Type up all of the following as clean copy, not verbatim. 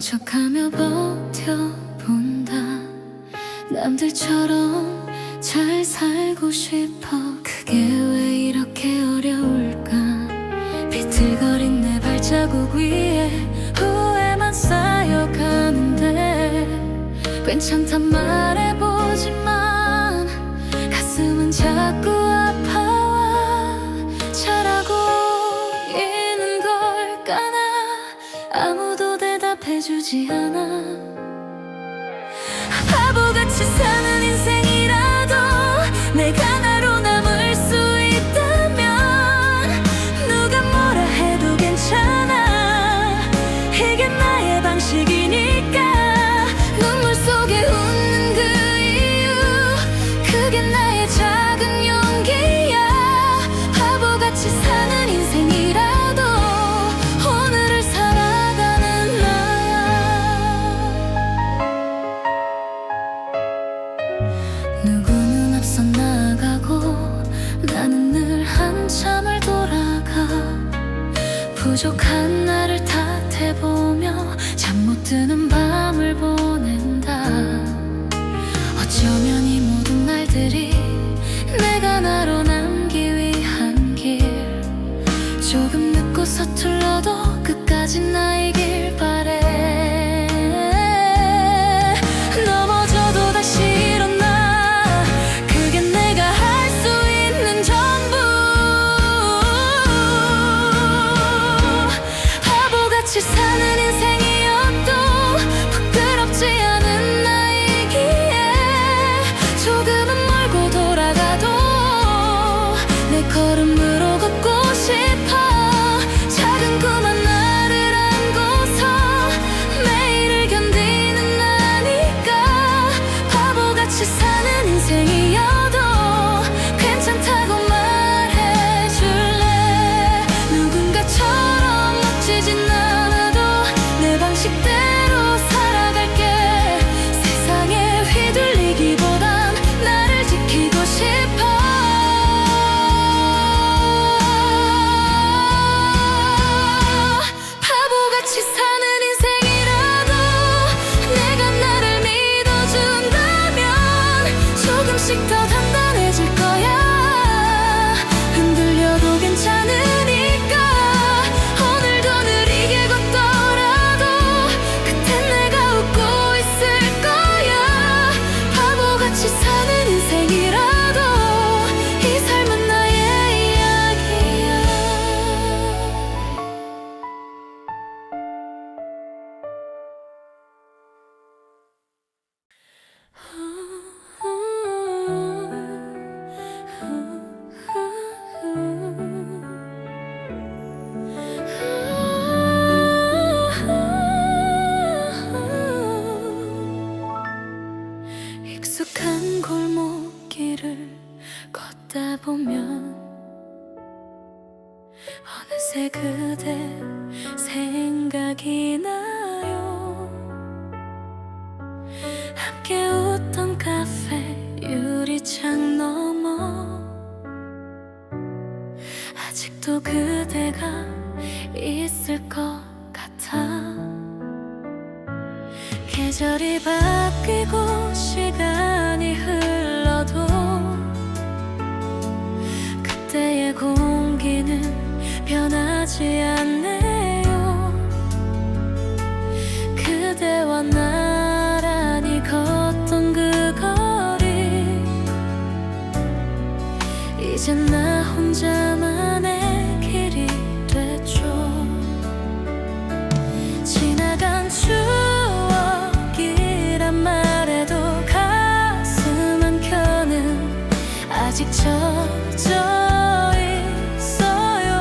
척하며 버텨본다. 남들처럼 잘 살고 싶어. 그게 왜 이렇게 어려울까? 비틀거린 내 발자국 위에 후회만 쌓여가는데 괜찮단 말해보지만 가슴은 자꾸 아파와. 잘하고 있는 걸까? 나 아무도 대답해주지 않아. 바보같이 사는 인생이라도 내가 나로 남을 수 있다면 누가 뭐라 해도 괜찮아. 이게 나의 방식이니까. 눈물 속에 웃는 그 이유, 그게 나의 작은 용기야. 바보같이 사는 인생이라도 오늘을 살아가는 나야. 누구는 앞서 나가고 나는 늘 한참을 돌아가. 부족한 나를 탓해보며 잠 못 드는 밤을 보낸다. 어쩌면 이 모든 날들이 내가 나로 남기 위한 길. 조금 늦고 서툴러도 끝까지 나이길 바래. 넘어져도 다시 일어나. 그게 내가 할 수 있는 전부. 바보같이 사는 인생이어도 부끄럽지 않은 나이기에 조금은 멀고 돌아가도 내 걸음으로 걷고 싶어. 작은 꿈 하나를 안고서 매일을 견디는 나니까. 바보같이 사는 인생이어도 괜찮다고 말해줄래. 누군가처럼 멋지진 않아도 내 방식대로 살아갈게. 세상에 휘둘리기보단 나를 지키고 싶어. 바보같이 사는 인생이라도 내가 나를 믿어준다면 조금씩 더 단단해질 거야. 흔들려도 괜찮으니까. 오늘도 느리게 걷더라도 그땐 내가 웃고 있을 거야. 바보같이 사는 인생이라도 이 삶은 나의 이야기야. 익숙한 골목길을 걷다 보면 어느새 그대 생각이 나요. 함께 웃던 카페 유리창 너머 아직도 그대가 있을 것 같아. 계절이 바뀌고 시간이 흘러도 그때의 공기는 변하지 않네요. 그대와 나란히 걷던 그 거리 이젠 나 혼자만의 길이 됐죠. 지나간 추억이란 말에도 가슴 한켠은 아직 젖어 있어요.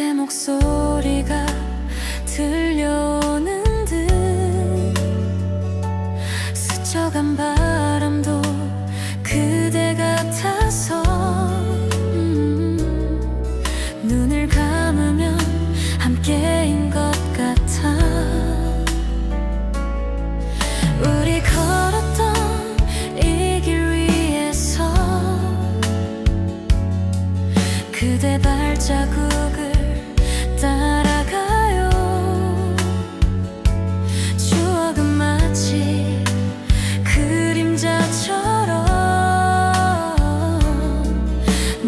그대 목소리가 들려오는 듯 스쳐간 바람도 그대 같아서 눈을 감으면 함께인 것 같아. 우리 걸었던 이 길 위에서 그대 발자국을 따라가요. 추억은 마치 그림자처럼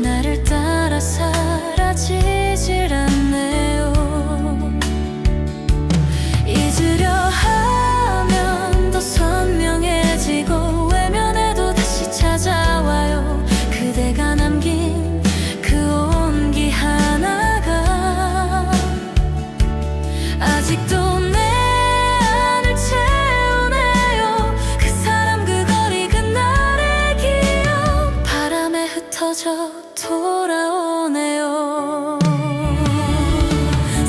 나를 따라 사라지질 않네요. 잊으려 하면 더 선명해지고 외면해도 다시 찾아와요. 그대가 남긴 그 온기 하나가 아직도 내 안을 채우네요. 그 사람 그 거리 그날의 기억 바람에 흩어져 돌아오네요.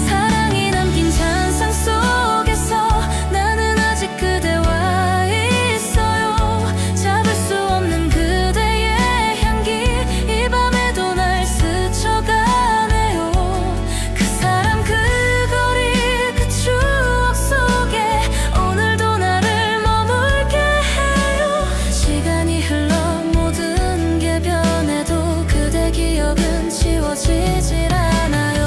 사랑이 남긴 잔상 속에서 나는 아직 그대와 있어요. 잡을 수 없는 그대의 향기 이 밤에도 날 스쳐가네요. 그 사람 그 거리 그 추억 속에 오늘도 나를 머물게 해요. 시간이 흘러 모든 게 변해도 그대 기억은 지워지질 않아요.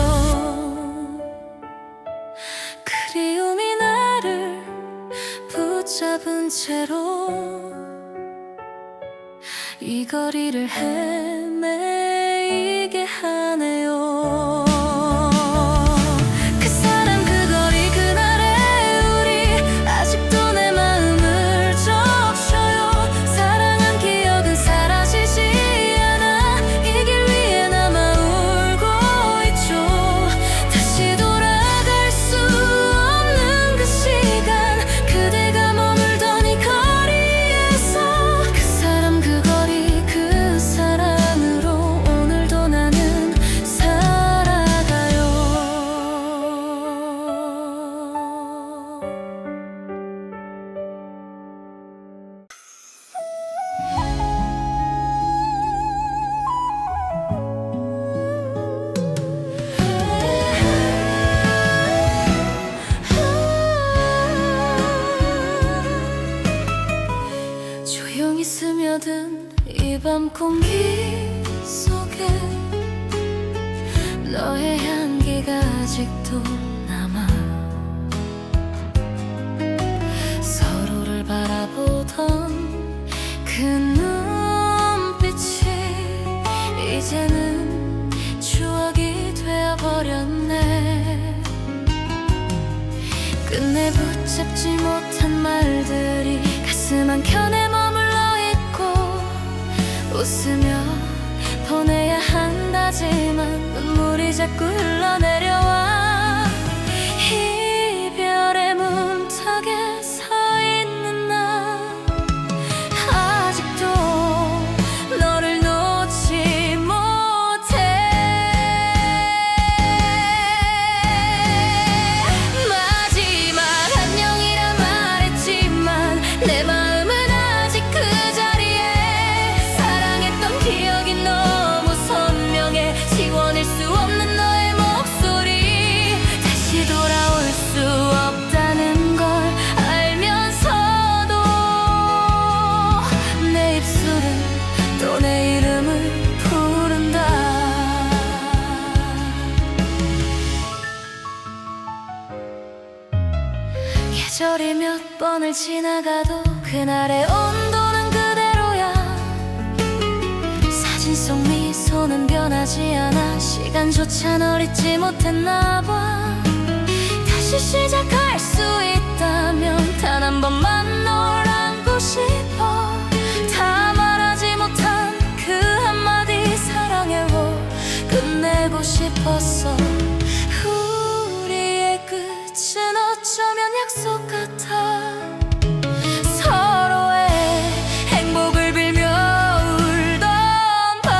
그리움이 나를 붙잡은 채로 이 거리를 헤매이게 하네요. 그 사람 그 거리 그날의 우리 아직도 내 마음을 적셔요. 사랑한 기억은 사라지지 않아 이 길 위에 남아 울고 있죠. 다시 돌아갈 수 없는 그 시간 그대가 머물던 이 거리에서 그 사람 그 거리 그 사랑으로 오늘도 나는 살아가요. 조용히 스며든 이 밤 공기 속에 너의 향기가 아직도 남아 서로를 바라보던 그 눈빛이 이제는 추억이 되어버렸네. 끝내 붙잡지 못한 말들이 가슴 한켠에 머물러 있고 웃으며 보내야 한다지만 눈물이 자꾸 흘러내려와. 이별의 문턱에 서 있는 나 아직도 너를 놓지 못해. 마지막 안녕이라 말했지만 내 마음은 아직 그 자리에 사랑했던 기억이 너무 선명해. 지워낼 수 없는 너의 목소리 다시 돌아올 수 없다는 걸 알면서도 내 입술은 또 내 이름을 부른다. 계절이 몇 번을 지나가도 그날의 온도는 그대로야. 사진 속 미소는 변하지 않아. 시간조차 널 잊지 못했나 봐. 다시 시작할 수 있다면 단 한 번만 널 안고 싶어. 다 말하지 못한 그 한마디 사랑해로 끝내고 싶었어. 우리의 끝은 어쩌면 약속 같아. 서로의 행복을 빌며 울던 밤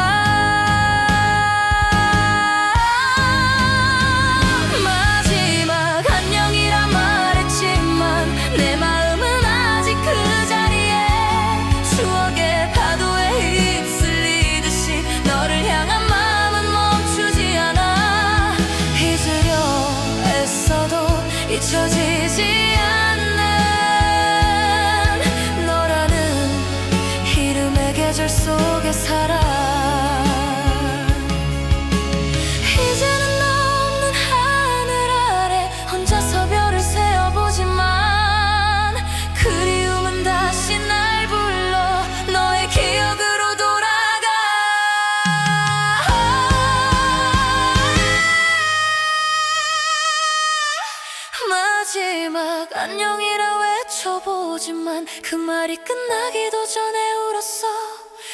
오지만 그 말이 끝나기도 전에 울었어.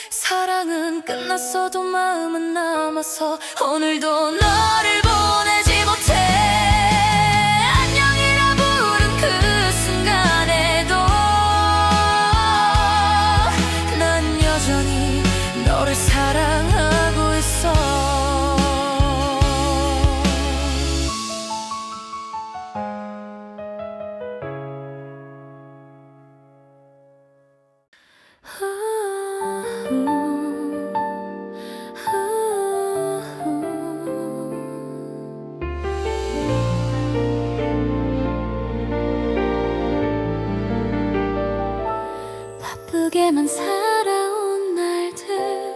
사랑은 끝났어도 마음은 남아서 오늘도 너를 보내지 못해. 안녕이라 부른 그 순간에도 난 여전히 너를 사랑하고 있어. 바쁘게만 살아온 날들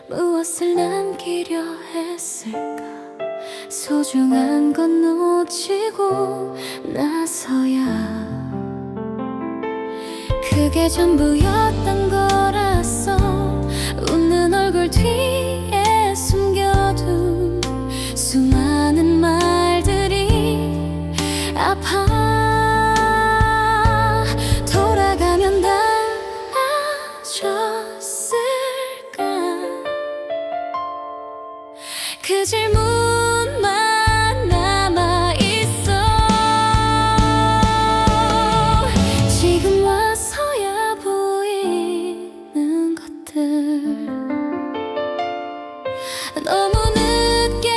무엇을 남기려 했을까. 소중한 건 놓치고 나서야 그게 전부였던 거라서 웃는 얼굴 뒤에 숨겨둔 수많은 말들이 아파. 돌아가면 나아졌을까. 그 질문만 남아있어. 지금 와서야 보이는 것들 너무 늦게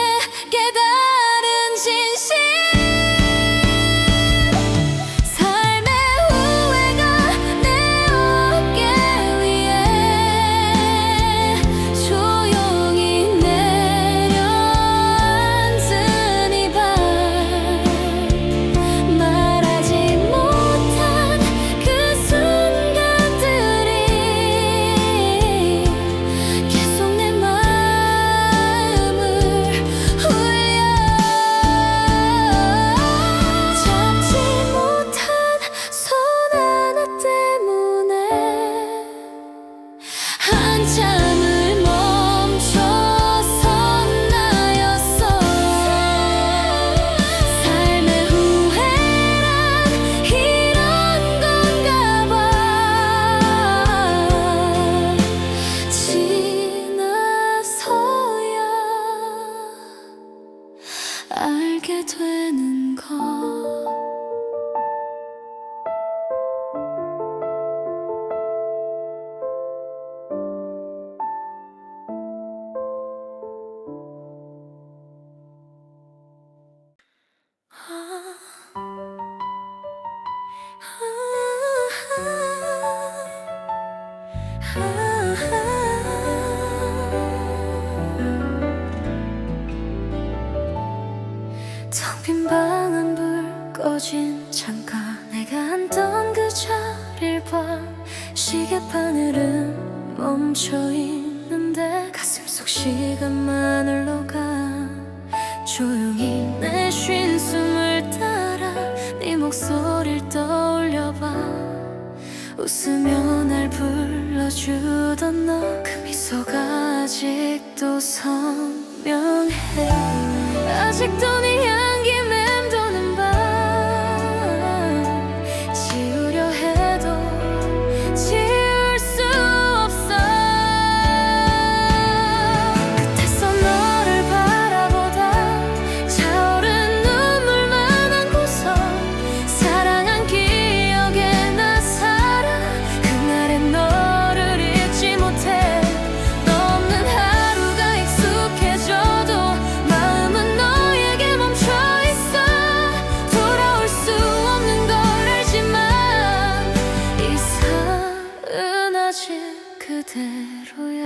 깨달은 진실. 삶의 후회가 내 어깨 위에 조용히 내려앉은 이 밤. 말하지 못한 그 순간들이 계속 내 마음을 울려. 잡지 못한 손 하나 때문에 한참을 멈춰선 나였어. 삶의 후회란 이런 건가 봐. 지나서야 알게 되는 것. 텅 빈 방 안 불 꺼진 창가. 내가 앉던 그 자리를 봐. 시계바늘은 멈춰 있는데 가슴 속 시간만 흘러가. 조용히 내 쉰 숨을 따라 네 목소리를 떠올려봐. 웃으며 날 불러주던 너 그 미소가 아직도 선명해. 아직도 네 향기 맴도는 밤. 지우려 해도 지울 수 없어. 끝에서 너를 바라보다 차오른 눈물만 안고서 사랑한 기억에 나 살아. 그날의 너를 잊지 못해. 너 없는 하루가 익숙해져도 마음은 너에게 멈춰 있어. 돌아올 수 없는 걸 알지만 이 삶은 아직 그대로야.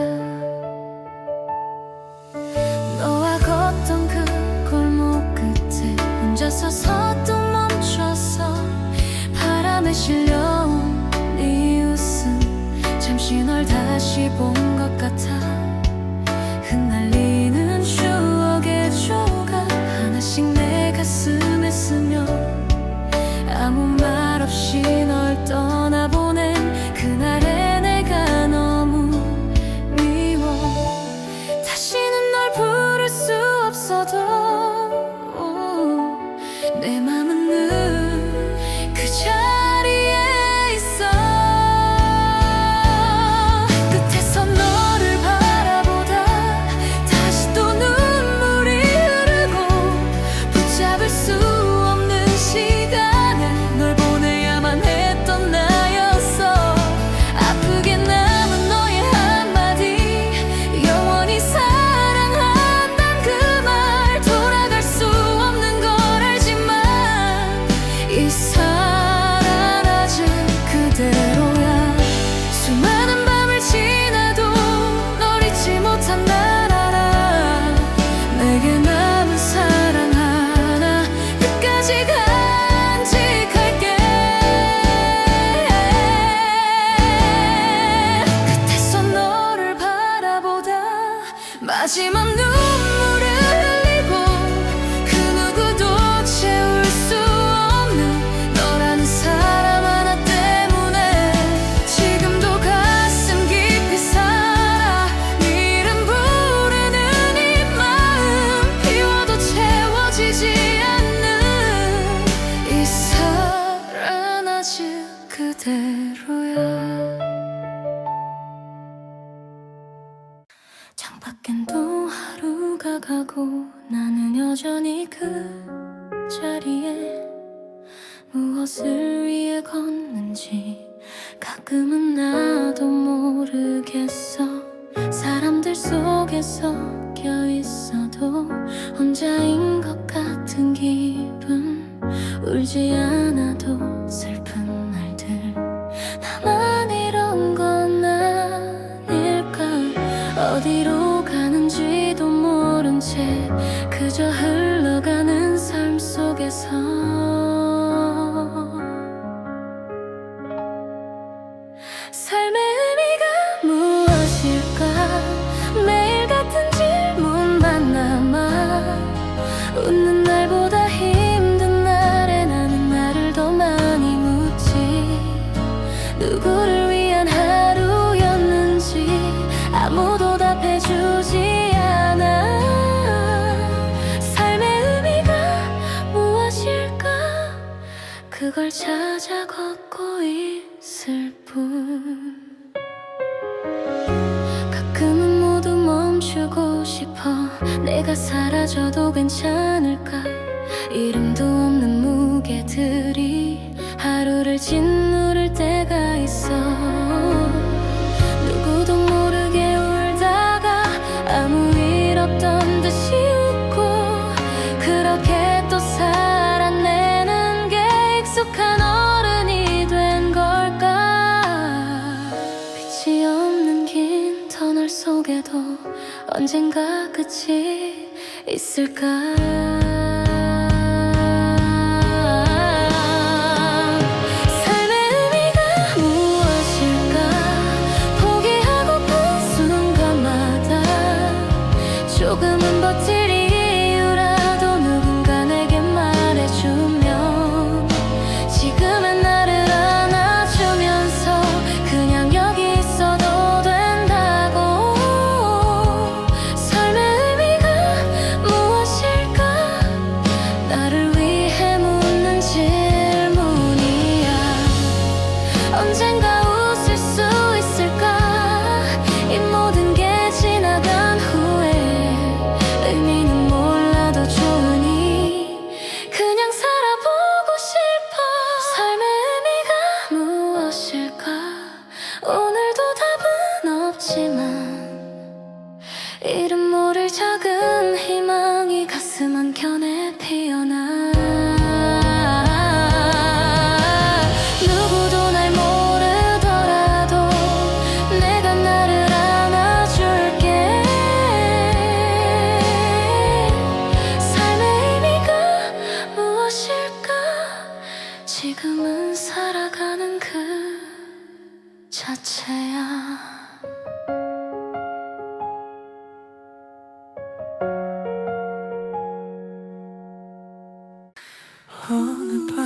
너와 걷던 그 골목 끝에 혼자서 서또 멈춰서 바람에 실려온 네 웃음. 잠시 널 다시 본 것 같아. 흩날리는 추억의 조각 하나씩 내 가슴에 스며 아무 말 없이 널 떠나보낸 그날의 내가 너무 미워. 다시는 널 부를 수 없어도 내 맘은 늘 그 자리에 있어. 하지만 눈물을 흘리고 그 누구도 채울 수 없는 너라는 사람 하나 때문에 지금도 가슴 깊이 살아. 네 이름 부르는 이 마음 비워도 채워지지 않는 이 사랑 아직 그대로야. 창밖엔 또 하루가 가고 나는 여전히 그 자리에 무엇을 위해 걷는지 가끔은 나도 모르겠어. 사람들 속에 섞여 있어도 혼자인 것 같은 기분. 울지 않아도 슬픈 날들 나만 이런 건 아닐까. 어디로 가는지도 모른 채 그저 흘러가는 삶 속에서 삶의 의미가 무엇일까. 매일 같은 질문만 남아. 웃는 날보다 힘든 날에 나는 나를 더 많이 묻지. 누구를 위한 하루였는지 아무도 답해주지 않아. 삶의 의미가 무엇일까. 그걸 찾아 걷고 있을 뿐. 가끔은 모두 멈추고 싶어. 내가 사라져도 괜찮을까. 이름도 없는 무게들이 하루를 짓누를 때가 있어. 누구도 모르게 울다가 아무 일 없던 듯이 웃고 그렇게 또 살아내는 게 익숙한 어른이 된 걸까. 빛이 없는 긴 터널 속에도 언젠가 끝이 있을까. 조금은 버틸 이유라도 누군가 내게 말해주면 지금의 나를 안아주면서 그냥 여기 있어도 된다고. 삶의 의미가 무엇일까. 나를 위해 묻는 질문이야. 언젠가 웃을 수 있을까. 이 모든 게 지나간 후에 의미는 몰라도 좋으니 그냥 살아보고 싶어. 삶의 의미가 무엇일까. 오늘도 답은 없지만 이름 모를 작은 희망이 가슴 한켠에 피어나. 누구도 날 모르더라도 내가 나를 안아줄게. 지금은 살아가는 그 자체야. 어느 밤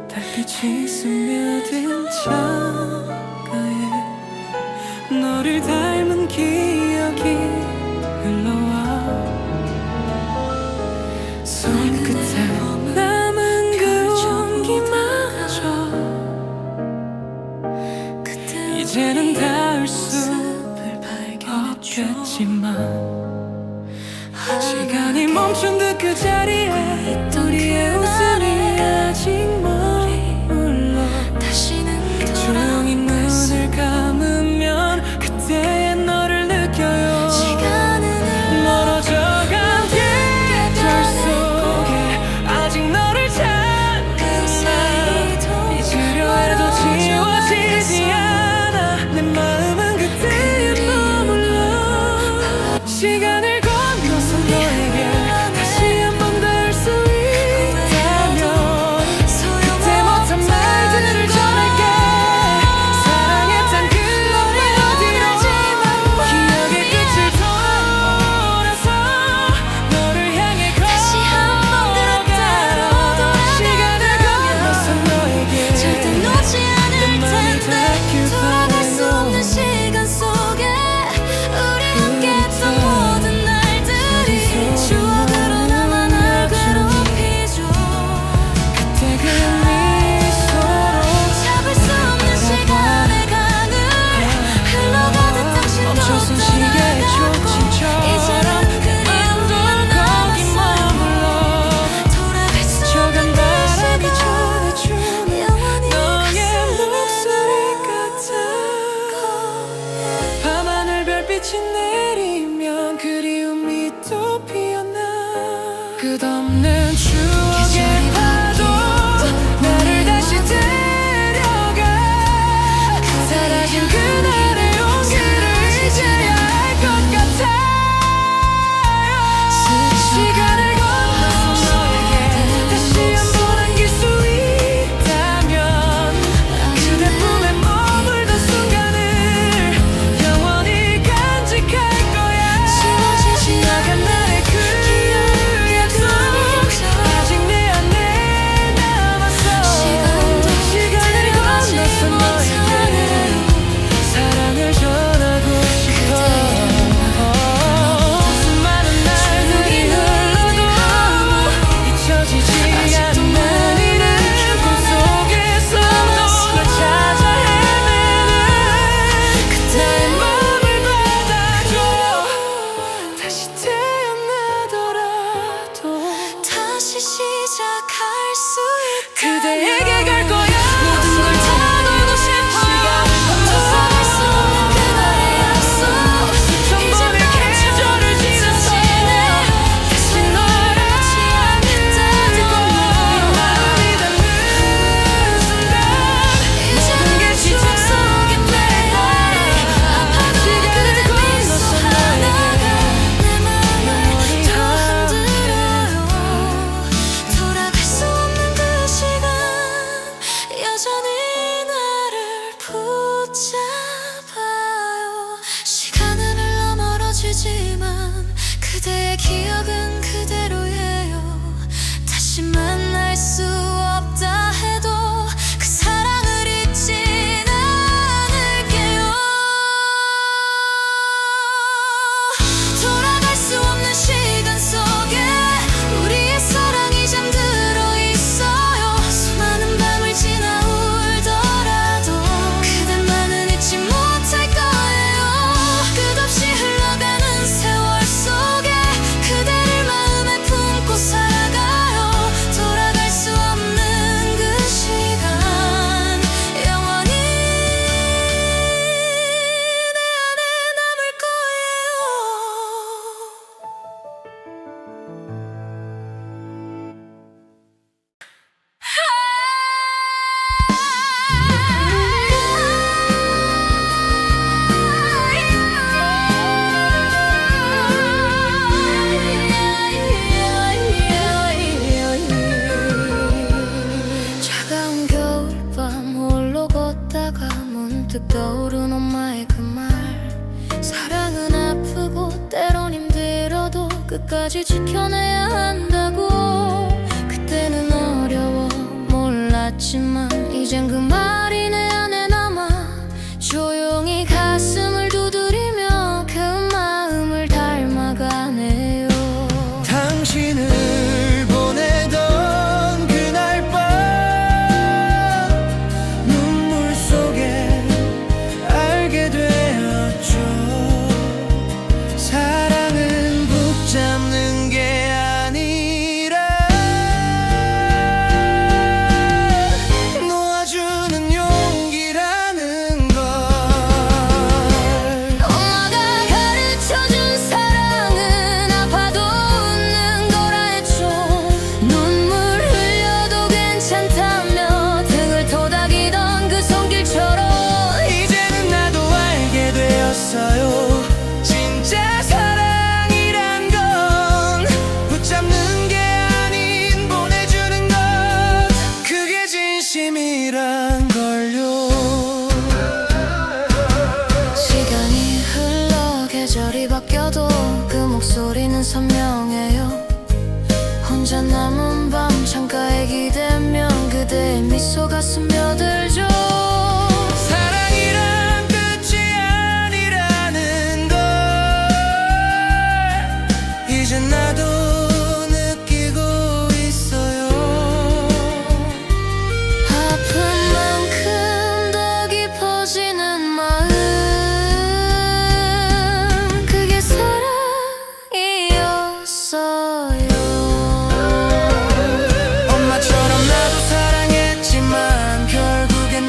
달빛이 스며든 창가에 너를 닮은 기억이 흘러와. 손끝에 남은 그 온기마저 이제는 닿을 수 없겠지만 시간이 멈춘 듯 그 자리에 우리의 웃음이 아직 머물러. 조용히 눈을 감으면 그때의 너를 느껴요. 멀어져간 계절 속에 아직 너를 찾는 나. 잊으려 해도 지워지지 않아. 내 마음은 그때에 머물러. 시간을 건너서 너에게 다시 한 번 닿을 수 있다면 내리면 그리움이 또 피어나 끝없는 추억의 파도 나를 다시 데려가 사라진 그날의 용기를 이제야 알 것 같아요 시간을 건너서 너에게 다시 한번 안길 수 있다면 그대 품에 머물던 순간을 영원히 간직할 거야 지나간 날의 그 약속 아직 내 안에 남았어 시간을 건너서 너에게 사랑을 전하고 싶어 수많은 날들이 흘러도 잊혀지지 않는 이름 꿈속에서도 널 찾아 헤매는 나의 맘을 받아줘 다시 태어나더라도 다시 시작할 수 있다 그대에게 갈 거야 모든 걸 다 걸고 싶어요 혼자서 할 수 없는 그날의 약속 수천 번의 계절을 지나서 다시 널 잊지 않겠다던 마음이 닿는 순간 모든 게 추억 속에 play 아파도 그대 미소 하나가 내 맘을 더 흔들어요 돌아갈 수 없는 그 시간 여전히 나를 붙잡아요 시간은 흘러 멀어지지만 그대의 기억은 그대로예요 다시 만날 수 없다 해도 그 사랑을 잊진 않을게요 돌아갈 수 없는 시간 속에 우리의 사랑이 잠들어 있어요 수많은 밤을 지나 울더라도 그대만은 잊지 못할 거예요 끝없이 흘러가는 세월 속에 그대를 마음에 품고 살아가요 돌아갈 수 없는 그 시간 영원히 내 안에 남을 거예요 차가운 겨울밤 홀로 걷다가 문득 떠오른 엄마의 그 말 사랑은 아프고 때론 힘들어도 끝까지 지켜내야 한다고 그때는 어려워 몰랐지만 이젠 그 말이 내 안에 남아 조용히 가슴을 두드리며 그 마음을 닮아가네요 당신을 보내던 그날 밤 눈물 속에 알게 되었죠 사랑은 붙잡는 게 아니라 놓아주는 용기라는 걸 엄마가 가르쳐준 사랑은 아파도 웃는 거라 했죠 눈물 흘려도 괜찮다며 등을 토닥이던 그 손길처럼 이제는 나도 알게 되었어요 진짜 사랑이란 건 붙잡는 게 아닌 보내주는 것 그게 진심이란 걸요 시간이 흘러 계절이 바뀌어도 그 목소리는 선명해요 혼자 남은 밤 창가에 기대면 그대의 미소가 스며들죠 사랑이란 끝이 아니라는 걸 이제 나도 느끼고 있어요 아픈 만큼 더 깊어지는 마음 그게 사랑이었어요 엄마처럼 나도 사랑했지만 결국엔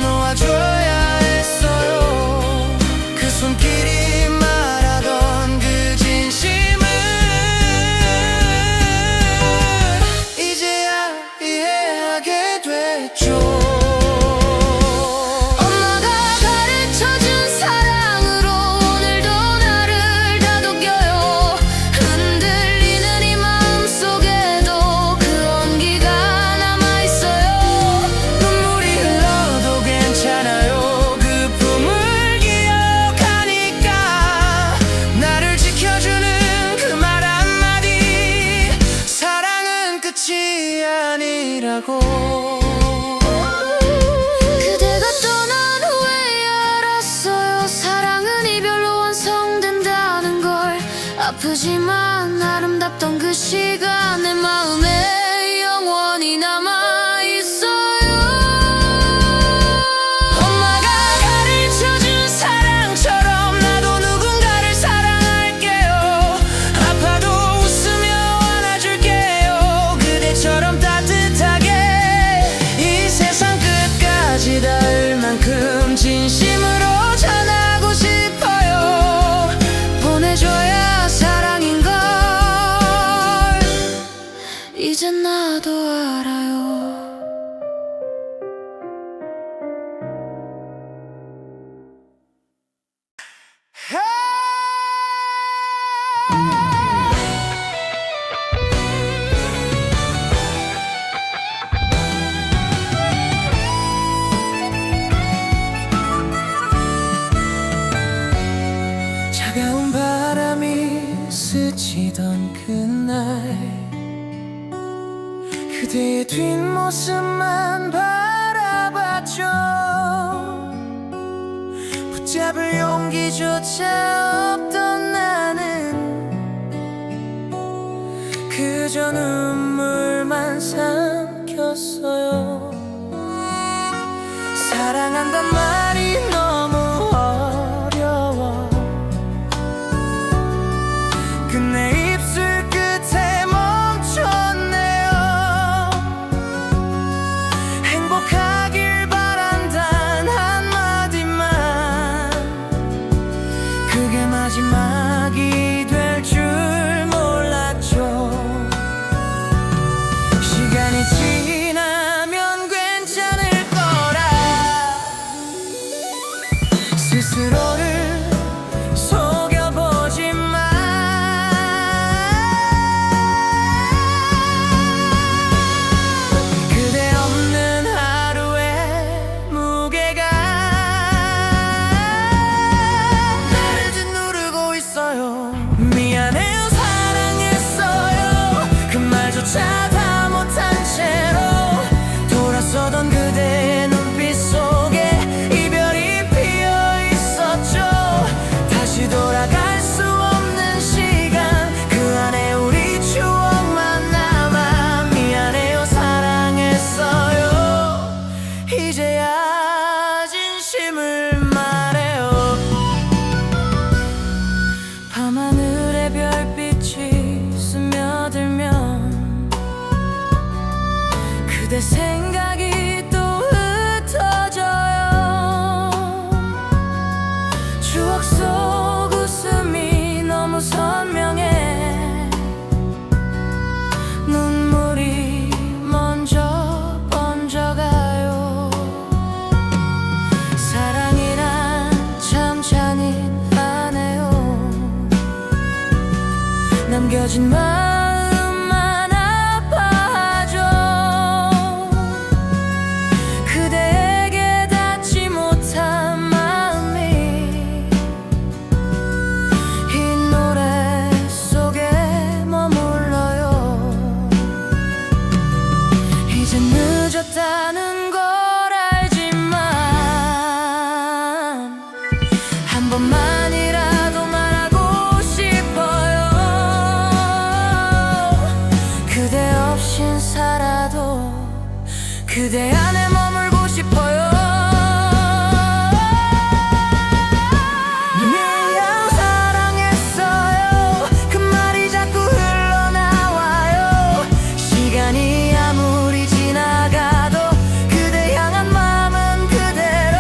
아프지만 아름답던 그 시간 내 마음에 영원히 남아있어요. 엄마가 가르쳐준 사랑처럼 나도 누군가를 사랑할게요. 아파도 웃으며 안아줄게요. 그대처럼 따뜻하게 이 세상 끝까지 닿을 만큼 진심으로 전하고 싶어요. 보내줘야 사랑인걸 이젠 나도 알아요. 차가운 바람이 스치던 그날 그대의 뒷모습만 바라봤죠. 붙잡을 용기조차 없던 나는 그저 눈물만 삼켰어요. 사랑한단 말이 너무 어려워. 끝내 입술 끝에 멈췄네요. 행복하길 바란단 한마디만 그게 마지막이 될 줄 몰랐죠. 시간이 지나면 괜찮을 거라 스스로를 속여보지만 그대 없는 하루의 무게가 나를 짓누르고 있어요. 미안해요 사랑했어요 그 말조차 다 못한 채로 돌아서던 그대의 눈빛 속에 이별이 피어 있었죠. 다시 돌아갈 수 없는 시간 그 안에 우리 추억만 남아. 미안해요 사랑했어요 이제야 진심을 말해요. 밤하늘의 별빛이 스며들면 그대 생각이 또 흩어져요. 추억 속 웃음이 너무 선명해 눈물이 먼저 번져가요. 사랑이란 참 잔인하네요. 남겨진 마음만 아파하죠. 그대에게 닿지 못한 마음이 이 노래 속에 머물러요. 이제 늦었다는 걸 알지만 한 번만이라도 말하고 싶어요. 그대 없인 살아도 그대 안에 머물고 싶어요. 그냥 사랑했어요 그 말이 자꾸 흘러나와요. 시간이 아무리 지나가도 그대 향한 마음은 그대로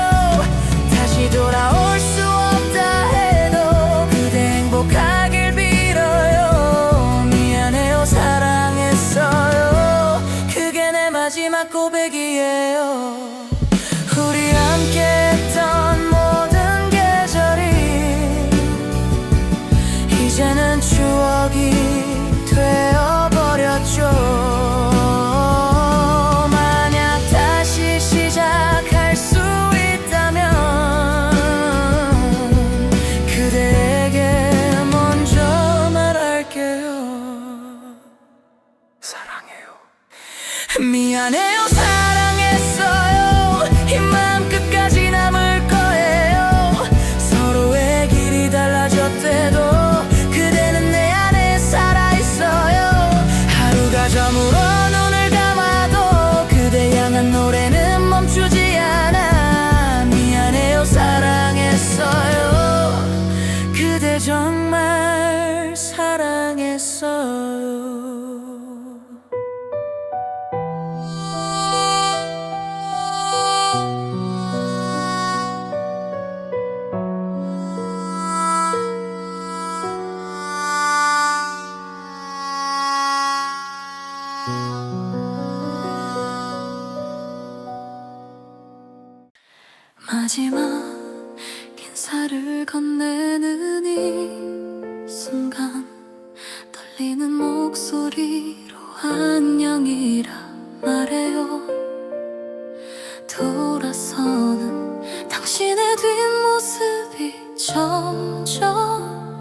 다시 돌아올 수 없다 해도 그대 행복하길 빌어요. 미안해요 사랑했어요 그게 내 마지막 고백이에요. 우리 함께 했던 모든 계절이 이제는 추억이 되어버렸죠. 만약 다시 시작할 수 있다면 그대에게 먼저 말할게요. 사랑해요. 미안해요 사랑했어요 이 마음 끝까지 남을 거예요. 서로의 길이 달라졌대도 그대는 내 마지막 인사를 건네는 이 순간 떨리는 목소리로 안녕이라 말해요. 돌아서는 당신의 뒷모습이 점점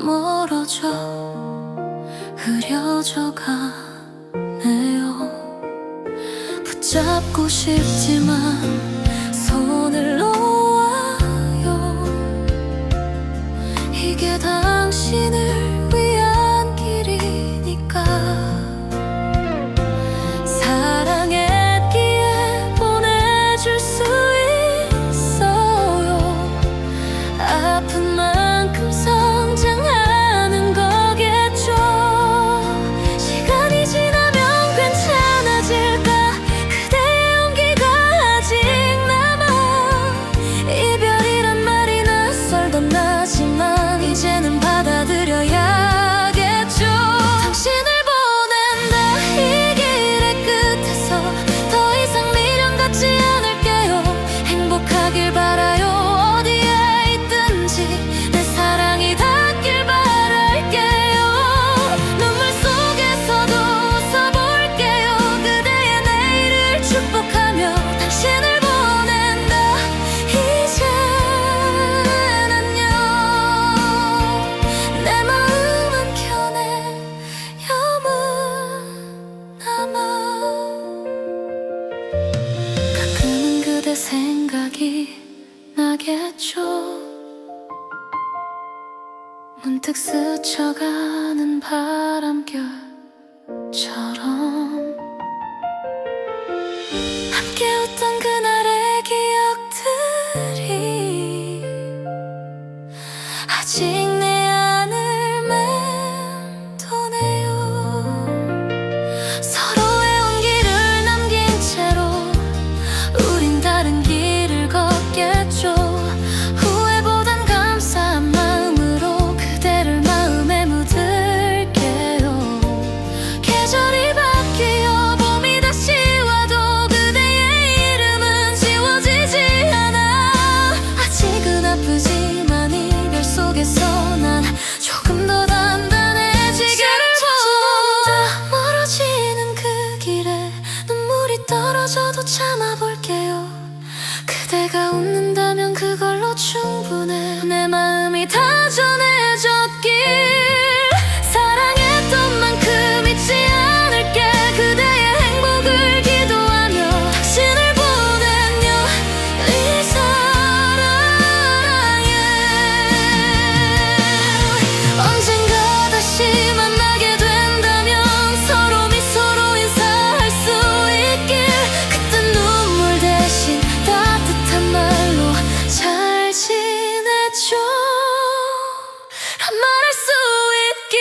멀어져 흐려져 가네요. 붙잡고 싶지만 손을 놓아요. 이게 당신을 위한 길이니까. 사랑했기에 보내줄 수 있어요. 아픈 만큼 성장하는 거겠죠. 시간이 지나면 괜찮아질까. 그대의 용기가 아직 남아. 이별이란 말이 낯설던 나지만 이제는 받아들여야겠죠. 당신을 보낸다 이 길의 끝에서 더 이상 미련 갖지 않을게요. 행복하길 바라요. 어디에 있든지 내 사랑이 닿길 바랄게요. 눈물 속에서도 웃어볼게요. 그대의 내일을 축복하며 당신을 보낸다 이젠 안녕. 내 마음 한켠에 여문 남아. 가끔은 그대 생각이 나겠죠. 문득 스쳐가는 바람결처럼 함께 웃던 그날의 기억들이 아직 내 안을 맴도네요. 서로의 온기를 남긴 채로 우린 다른 길을 걷겠죠. 후회보단 감사한 마음으로 그대를 마음에 묻을게요. 계절이 바뀌어 봄이 다시 와도 그대의 이름은 지워지지 않아. 아직은 아프지만 이별 속에서 난 조금 더 단단해지기를 바란다. 멀어지는 그 길에 눈물이 떨어져도 참아볼게요. 그대가 웃는다면 그걸로 충분해. 내 마음이 다전해졌길. 사랑했던 만큼 잊지 않을게. 그대의 행복을 기도하며 당신을 보내며 이 사랑에 언젠가 다시 만나게 된다면 서로 미소로 인사할 수 있길. 그땐 눈물 대신 따뜻한 말로 잘 지냈죠 란 말할 수 있길.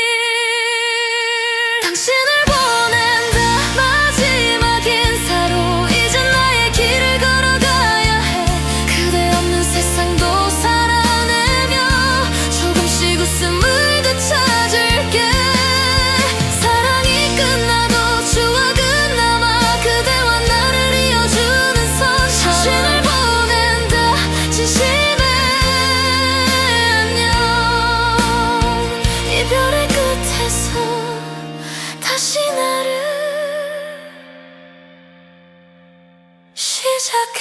당신을 보낸다 마지막 인사로 이제 나의 길을 걸어가야 해. 그대 없는 세상도 살아내며 조금씩 웃음을 되찾을게. 사랑이 끝나도 추억은 남아. 그대와 나를 이어주는 선처럼 당신을 보낸다 진심의 안녕. 이별의 끝에서 다시 나를 시작해.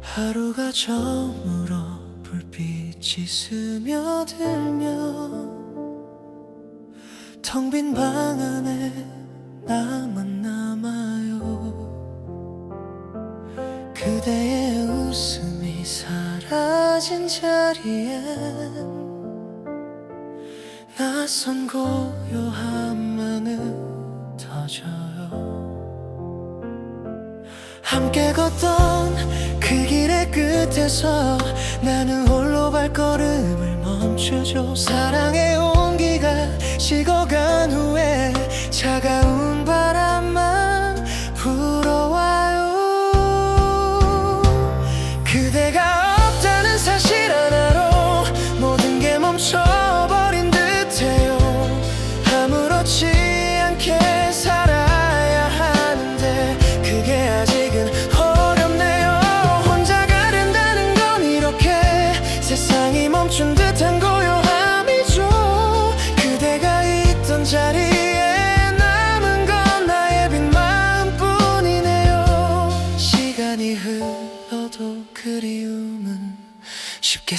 하루가 저물어 불빛이 스며들면 텅 빈 방 안에 나만 남아요. 그대의 웃음이 사라진 자리엔 낯선 고요함만은 터져요. 함께 걷던 그 길의 끝에서 나는 홀로 발걸음을 멈추죠. 사랑의 온기가 식어간 후에 차가운 바람만 불어와요.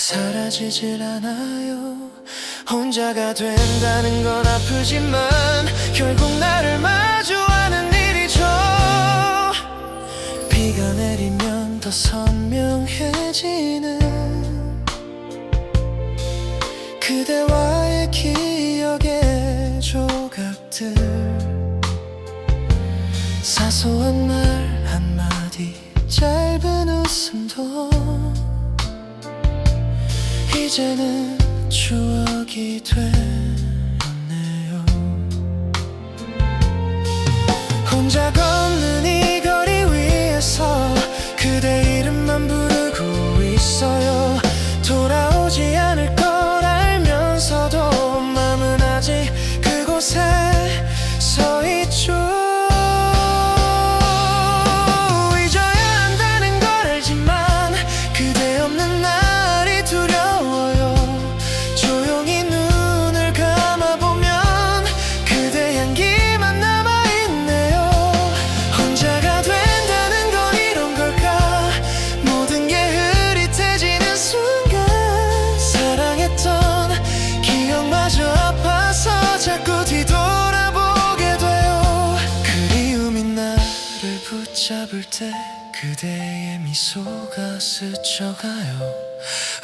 사라지질 않아요. 혼자가 된다는 건 아프지만 결국 나를 마주하는 일이죠. 비가 내리면 더 선명해지는 그대와의 기억의 조각들, 사소한 말 한마디, 짧은 웃음도 이제는 추억이 되었네요. 혼자 걷는 이 거리 위에서 그대 이름만 부르고 있어요. 돌아오지 않을 걸 알면서도 마음은 아직 그곳에 서 있죠. 잊어야 한다는 걸 알지만 그대 없는 날이 두려워요. 조용히 눈을 감아보면 그대 향기만 남아있네요. 혼자가 된다는 건 이런 걸까? 모든 게 흐릿해지는 순간 사랑했던 기억마저 아파서 자꾸 뒤돌아보게 돼요. 그리움이 나를 붙잡을 때 그대의 미소가 스쳐가요.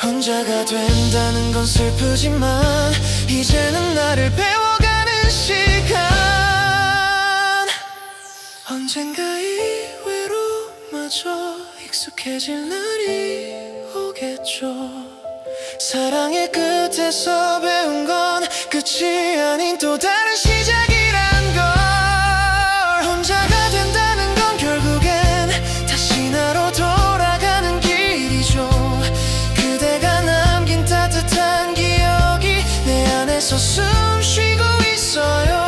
혼자가 된다는 건 슬프지만 이제는 나를 배워가는 시간. 언젠가 이 외로움마저 익숙해질 날이 오겠죠. 사랑의 끝에서 배운 건 끝이 아닌 또 다른 시작이란 걸. 혼자가 된다는 건 결국엔 다시 나로 돌아가는 길이죠. 그대가 남긴 따뜻한 기억이 내 안에서 숨 쉬고 있어요.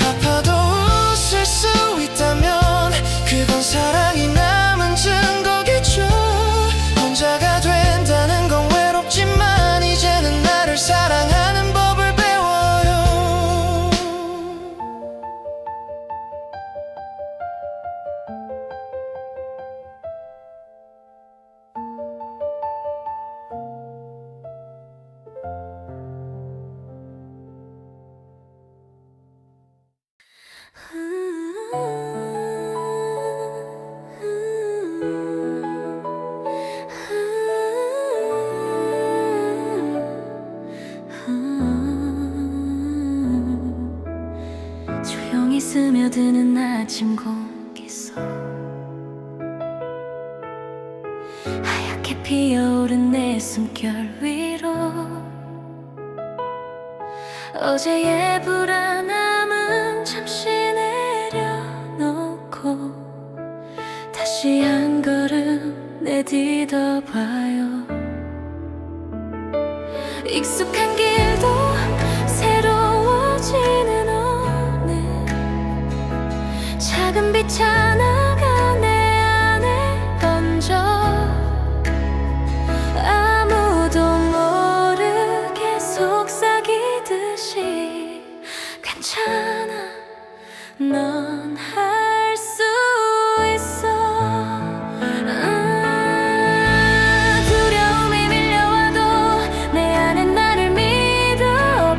아파도 웃을 수 있다면 그건 사랑이 남은 증거겠죠. 혼자가 된다는 건 외롭지만 이제는 나를 사랑하는 법을 배워요. 조용히 스며드는 아침 공기 속 하얗게 피어오른 내 숨결 위로 어제의 불안함은 잠시 내려놓고 다시 한 걸음 내딛어봐요. 익숙한 길도 새로워지는 오늘 작은 빛 하나가 내 안에 번져 아무도 모르게 속삭이듯이 괜찮아 넌 할 수 있어. 두려움이 밀려와도 내 안에 나를 믿어볼래.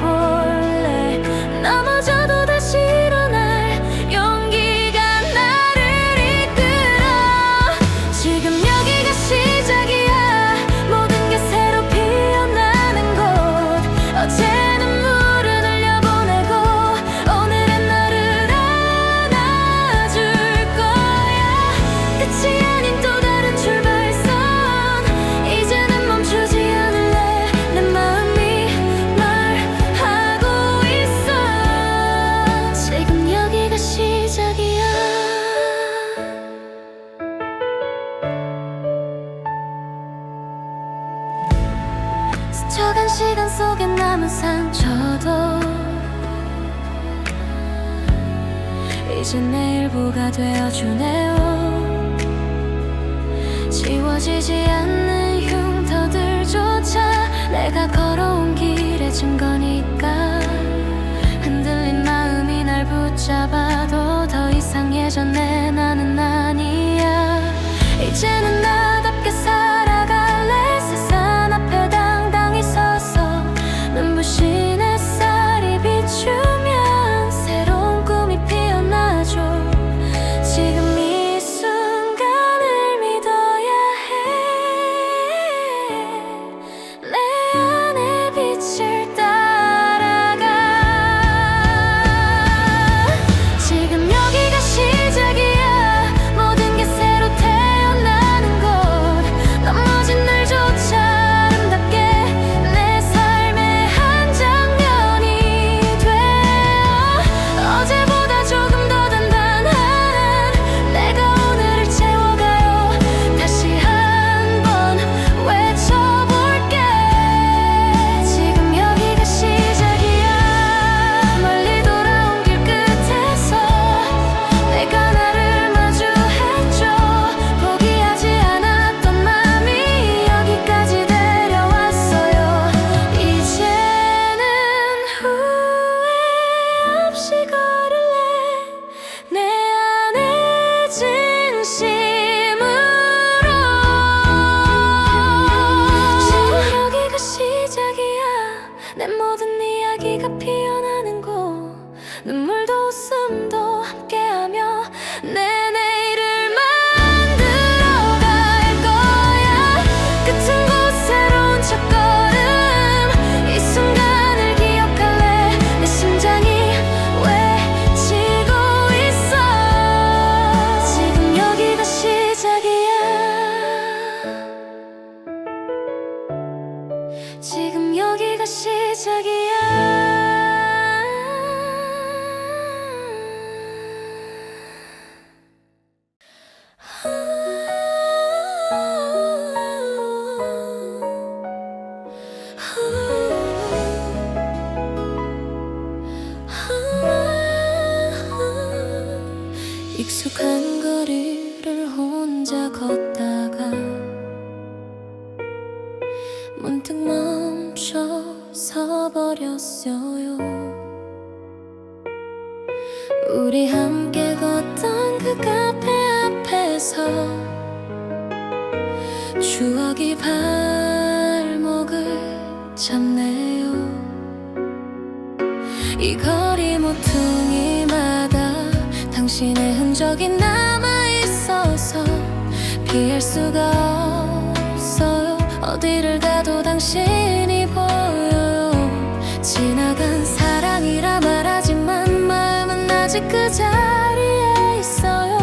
넘어져도 다시 일어날 용기가 나를 이끌어. 지금 여기가 시작이야. 모든 게 새로 피어나는 곳. 어제는 물을 흘려보내고 오늘은 너를 안아줄 거야. 끝이 아닌 또 다른 출발선. 이제는 멈추지 않을래. 내 마음이 말하고 있어. 지금 여기가 시작이야. 스쳐간 시간 속에 남은 상처도 이제 내 일부가 되어주네요. 지워지지 않는 흉터들조차 내가 걸어온 길의 증거니까. 흔들린 마음이 날 붙잡아도 더 이상 예전의 나는 아니야. 이제는 나답게 살아갈래. 세상 앞에 내 모든 이야기가 피어나는 곳 눈물도 웃음도 함께하며 내 내일을 만들어갈 거야 끝은 곧 새로운 첫걸음 이 순간을 기억할래 내 심장이 외치고 있어 지금 여기가 시작이야 지금 여기가 시작이야 익숙한 거리를 혼자 걷다가 문득 멈춰 서버렸어요 우리 함께 걷던 그 카페 앞에서 추억이 발목을 잡네요 이 거리 모퉁이마다 당신의 흔적이 남아있어서 피할 수가 없어요 어디를 가도 당신이 보여요 지나간 사랑이라 말하지만 마음은 아직 그 자리에 있어요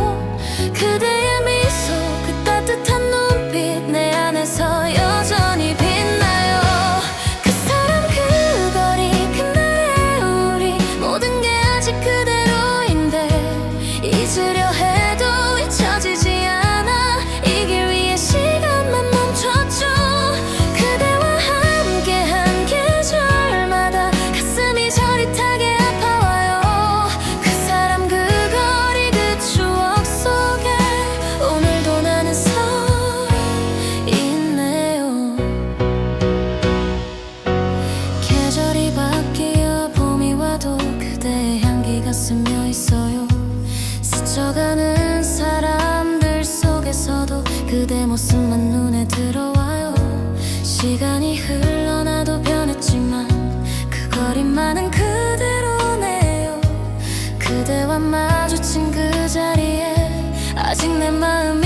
그대의 미소 그 따뜻한 눈빛 내 안에서 여전히 빛나요 그 사람 그 거리 그날의 우리 모든 게 아직 그대로인데 잊으려 해도 잊혀지지 않아 이 길 위에 시간만 멈췄죠 그대와 함께한 계절마다 가슴이 저릿하게 아파와요 그 사람 그 거리 그 추억 속에 오늘도 나는 서 있네요 계절이 바뀌어 봄이 와도 그대의 향기가 스며 있어요 스쳐가는 사람들 속에서도 그대 모습만 눈에 들어와요 시간이 흘러 나도 변했지만 그 거리만은 그대로네요 그대와 마주친 그 자리에 아직 내 마음이